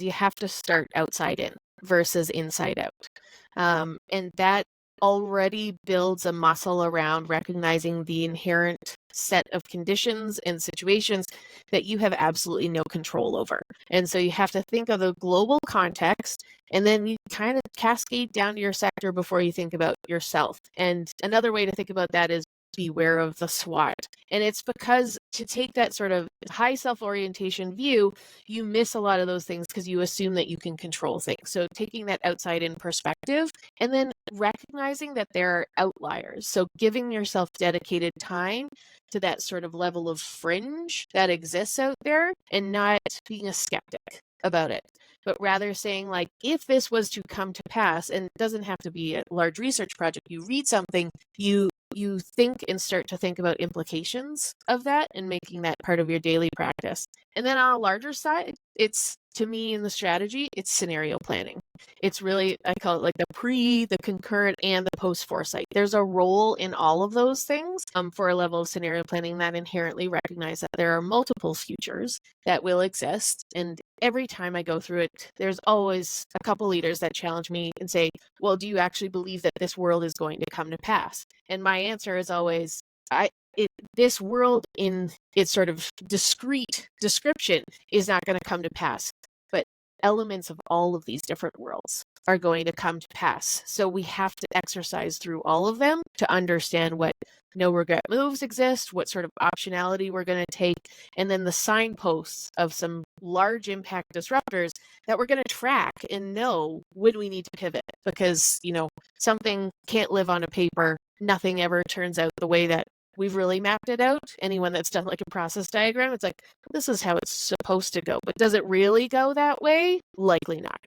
you have to start outside in versus inside out. And that already builds a muscle around recognizing the inherent set of conditions and situations that you have absolutely no control over. And so you have to think of the global context, and then you kind of cascade down to your sector before you think about yourself. And another way to think about that is beware of the SWOT. And it's because to take that sort of high self-orientation view, you miss a lot of those things because you assume that you can control things. So taking that outside in perspective and then recognizing that there are outliers. So giving yourself dedicated time to that sort of level of fringe that exists out there and not being a skeptic about it, but rather saying, like, if this was to come to pass, and it doesn't have to be a large research project, you read something, you think and start to think about implications of that and making that part of your daily practice. And then on a larger side, it's, to me, in the strategy, it's scenario planning. It's really, I call it like the concurrent, and the post foresight. There's a role in all of those things for a level of scenario planning that inherently recognize that there are multiple futures that will exist. And every time I go through it, there's always a couple leaders that challenge me and say, well, do you actually believe that this world is going to come to pass? And my answer is always, this world in its sort of discrete description is not going to come to pass, but elements of all of these different worlds are going to come to pass. So we have to exercise through all of them to understand what no regret moves exist, what sort of optionality we're going to take, and then the signposts of some large impact disruptors that we're going to track and know when we need to pivot, because, something can't live on a paper. Nothing ever turns out the way that we've really mapped it out. Anyone that's done like a process diagram, it's like, this is how it's supposed to go. But does it really go that way? Likely not.